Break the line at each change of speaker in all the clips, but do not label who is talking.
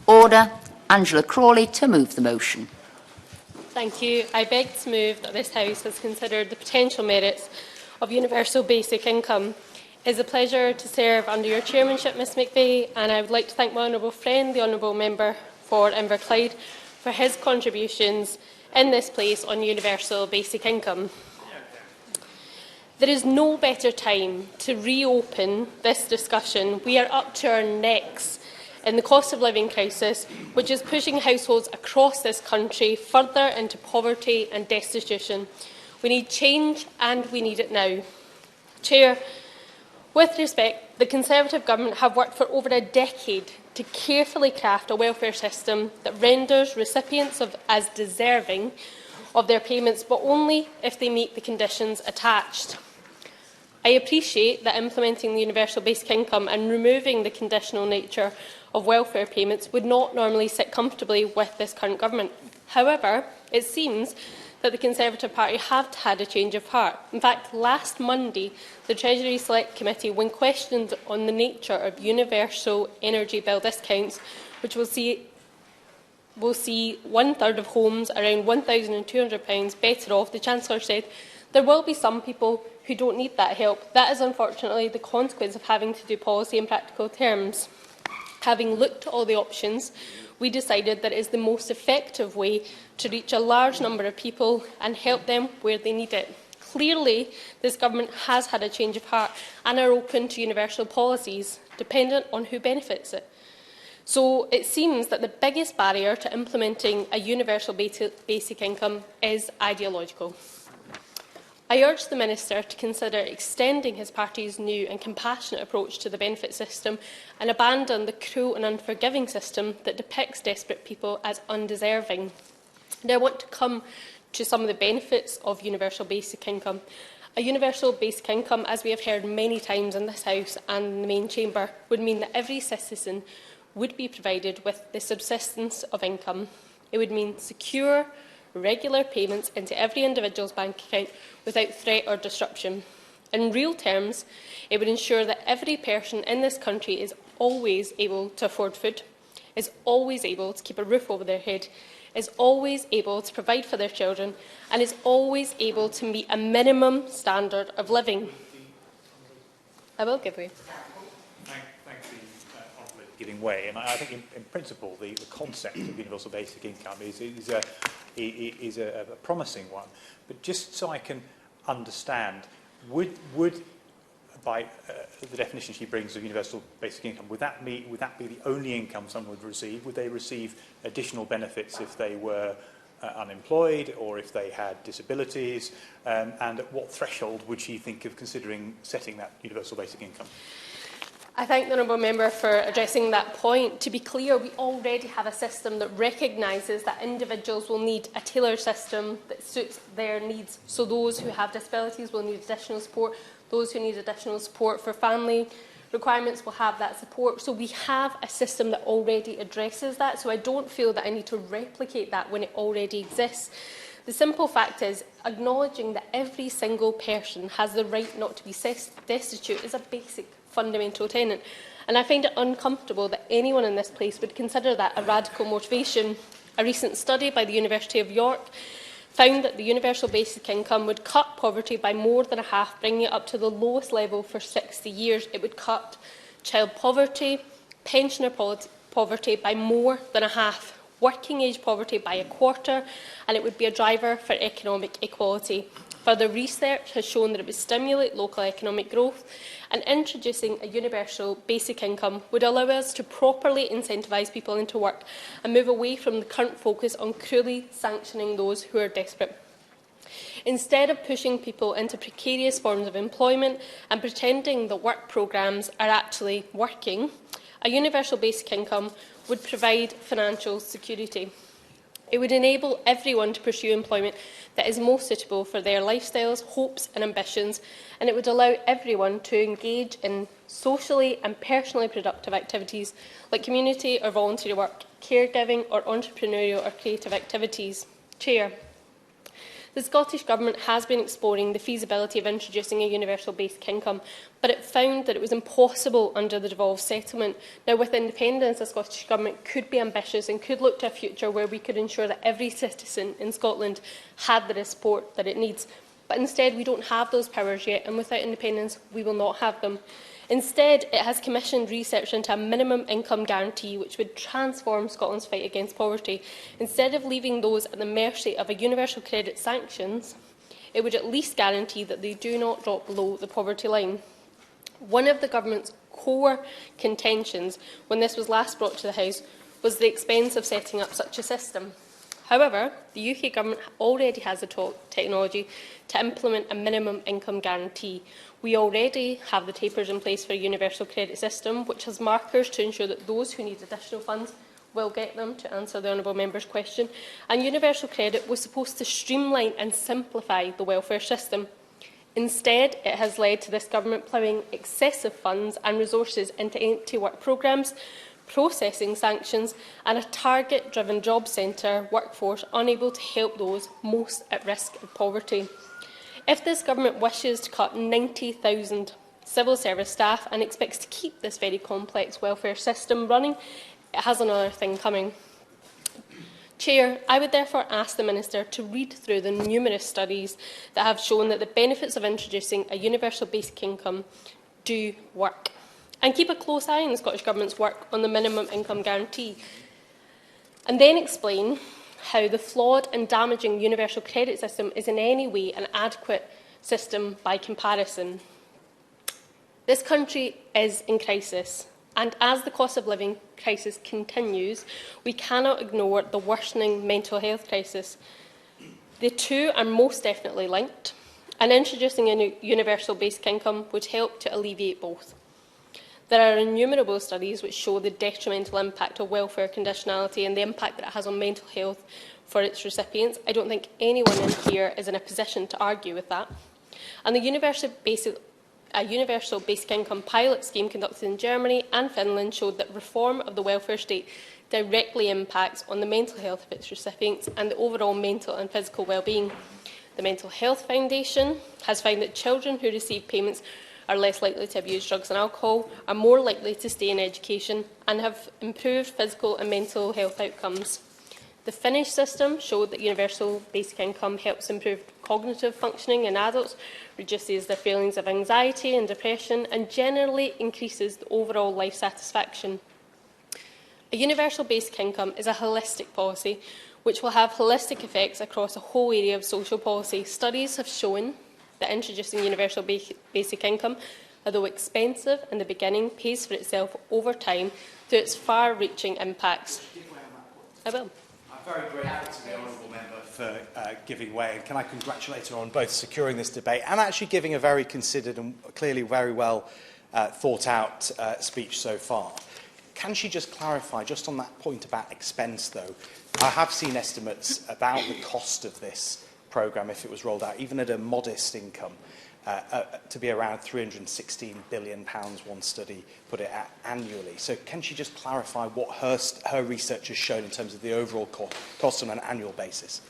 Order. Angela Crawley to move the motion.
Thank you. I beg to move that this House has considered the potential merits of universal basic income. It is a pleasure to serve under your chairmanship, Ms McVeigh, and I would like to thank my honourable friend, the Honourable Member for Inverclyde, for his contributions in this place on universal basic income. There is no better time to reopen this discussion. We are up to our necks in the cost of living crisis, which is pushing households across this country further into poverty and destitution. We need change, and we need it now. Chair, with respect, the Conservative Government have worked for over a decade to carefully craft a welfare system that renders recipients as deserving of their payments, but only if they meet the conditions attached. I appreciate that implementing the universal basic income and removing the conditional nature of welfare payments would not normally sit comfortably with this current government. However, it seems that the Conservative Party have had a change of heart. In fact, last Monday, the Treasury Select Committee, when questioned on the nature of universal energy bill discounts, which will see one-third of homes around £1,200 better off, the Chancellor said, there will be some people who don't need that help. That is unfortunately the consequence of having to do policy in practical terms. Having looked at all the options, we decided that it is the most effective way to reach a large number of people and help them where they need it. Clearly, this government has had a change of heart and are open to universal policies, dependent on who benefits it. So it seems that the biggest barrier to implementing a universal basic income is ideological. I urge the Minister to consider extending his party's new and compassionate approach to the benefit system and abandon the cruel and unforgiving system that depicts desperate people as undeserving. Now, I want to come to some of the benefits of universal basic income. A universal basic income, as we have heard many times in this House and in the main chamber, would mean that every citizen would be provided with the subsistence of income. It would mean secure, regular payments into every individual's bank account without threat or disruption. In real terms, it would ensure that every person in this country is always able to afford food, is always able to keep a roof over their head, is always able to provide for their children, and is always able to meet a minimum standard of living. I will give way.
Giving way, and I think in principle the concept of universal basic income is a promising one. But just so I can understand, would by the definition she brings of universal basic income, would that be the only income someone would receive? Would they receive additional benefits if they were unemployed or if they had disabilities? And at what threshold would she think of considering setting that universal basic income?
I thank the Honourable Member for addressing that point. To be clear, we already have a system that recognises that individuals will need a tailored system that suits their needs. So those who have disabilities will need additional support. Those who need additional support for family requirements will have that support. So we have a system that already addresses that. So I don't feel that I need to replicate that when it already exists. The simple fact is, acknowledging that every single person has the right not to be destitute is a basic fundamental tenet, and I find it uncomfortable that anyone in this place would consider that a radical motivation. A recent study by the University of York found that the universal basic income would cut poverty by more than a half, bringing it up to the lowest level for 60 years. It would cut child poverty, pensioner poverty by more than a half, working age poverty by a quarter, and it would be a driver for economic equality. Further research has shown that it would stimulate local economic growth, and introducing a universal basic income would allow us to properly incentivise people into work and move away from the current focus on cruelly sanctioning those who are desperate. Instead of pushing people into precarious forms of employment and pretending that work programmes are actually working, a universal basic income would provide financial security. It would enable everyone to pursue employment that is most suitable for their lifestyles, hopes and ambitions, and it would allow everyone to engage in socially and personally productive activities like community or voluntary work, caregiving or entrepreneurial or creative activities. Chair, The Scottish Government has been exploring the feasibility of introducing a universal basic income, but it found that it was impossible under the devolved settlement. Now, with independence, the Scottish Government could be ambitious and could look to a future where we could ensure that every citizen in Scotland had the support that it needs. But instead, we don't have those powers yet, and without independence, we will not have them. Instead, it has commissioned research into a minimum income guarantee which would transform Scotland's fight against poverty. Instead of leaving those at the mercy of a universal credit sanctions, it would at least guarantee that they do not drop below the poverty line. One of the Government's core contentions when this was last brought to the House was the expense of setting up such a system. However, the UK Government already has the technology to implement a minimum income guarantee. We already have the tapers in place for a universal credit system, which has markers to ensure that those who need additional funds will get them, to answer the Honourable Member's question. And universal credit was supposed to streamline and simplify the welfare system. Instead, it has led to this Government ploughing excessive funds and resources into empty work programmes, processing sanctions and a target-driven job centre workforce unable to help those most at risk of poverty. If this Government wishes to cut 90,000 civil service staff and expects to keep this very complex welfare system running, it has another thing coming. Chair, I would therefore ask the Minister to read through the numerous studies that have shown that the benefits of introducing a universal basic income do work, and keep a close eye on the Scottish Government's work on the minimum income guarantee, and then explain how the flawed and damaging universal credit system is in any way an adequate system by comparison. This country is in crisis, and as the cost of living crisis continues, we cannot ignore the worsening mental health crisis. The two are most definitely linked, and introducing a universal basic income would help to alleviate both. There are innumerable studies which show the detrimental impact of welfare conditionality and the impact that it has on mental health for its recipients. I don't think anyone in here is in a position to argue with that. And the universal basic income pilot scheme conducted in Germany and Finland showed that reform of the welfare state directly impacts on the mental health of its recipients and the overall mental and physical well-being. The Mental Health Foundation has found that children who receive payments are less likely to abuse drugs and alcohol, are more likely to stay in education and have improved physical and mental health outcomes. The Finnish system showed that universal basic income helps improve cognitive functioning in adults, reduces their feelings of anxiety and depression, and generally increases the overall life satisfaction. A universal basic income is a holistic policy which will have holistic effects across a whole area of social policy. Studies have shown that introducing universal basic income, although expensive in the beginning, pays for itself over time through its far-reaching impacts. I will.
I'm very grateful to the honourable member for giving way, and can I congratulate her on both securing this debate and actually giving a very considered and clearly very well thought-out speech so far. Can she just clarify, just on that point about expense, though? I have seen estimates about the cost of this programme, if it was rolled out, even at a modest income, to be around £316 billion, one study put it at annually. So can she just clarify what her research has shown in terms of the overall cost on an annual basis?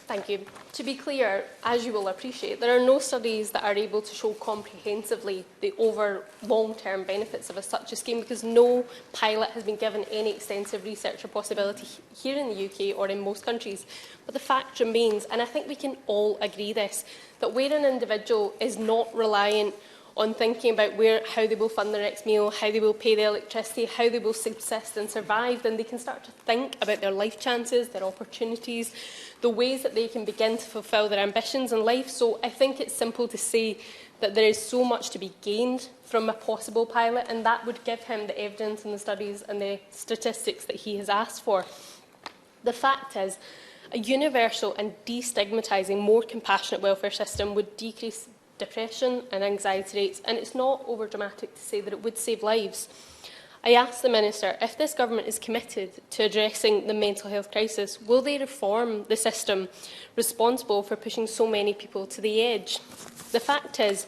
Thank you. To be clear, as you will appreciate, there are no studies that are able to show comprehensively the over long-term benefits of such a scheme, because no pilot has been given any extensive research or possibility here in the UK or in most countries. But the fact remains, and I think we can all agree this, that where an individual is not reliant on thinking about how they will fund their next meal, how they will pay their electricity, how they will subsist and survive, then they can start to think about their life chances, their opportunities, the ways that they can begin to fulfil their ambitions in life. So I think it's simple to say that there is so much to be gained from a possible pilot, and that would give him the evidence and the studies and the statistics that he has asked for. The fact is, a universal and destigmatising, more compassionate welfare system would decrease depression and anxiety rates, and it's not overdramatic to say that it would save lives. I ask the Minister, if this Government is committed to addressing the mental health crisis, will they reform the system responsible for pushing so many people to the edge? The fact is,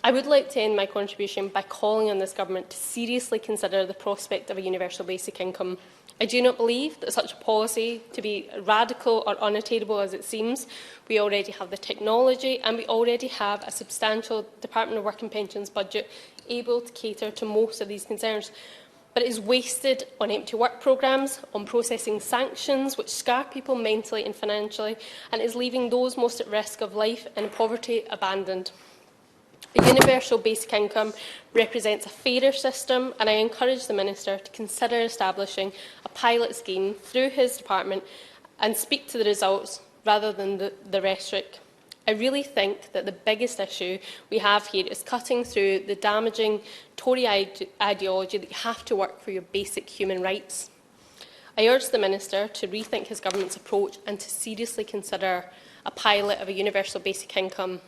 I would like to end my contribution by calling on this government to seriously consider the prospect of a universal basic income. I do not believe that such a policy to be radical or unattainable as it seems. We already have the technology and we already have a substantial Department of Work and Pensions budget able to cater to most of these concerns. But it is wasted on empty work programmes, on processing sanctions which scar people mentally and financially, and is leaving those most at risk of life in poverty abandoned. A universal basic income represents a fairer system, and I encourage the Minister to consider establishing a pilot scheme through his department and speak to the results rather than the rhetoric. I really think that the biggest issue we have here is cutting through the damaging Tory ideology that you have to work for your basic human rights. I urge the Minister to rethink his government's approach and to seriously consider a pilot of a universal basic income.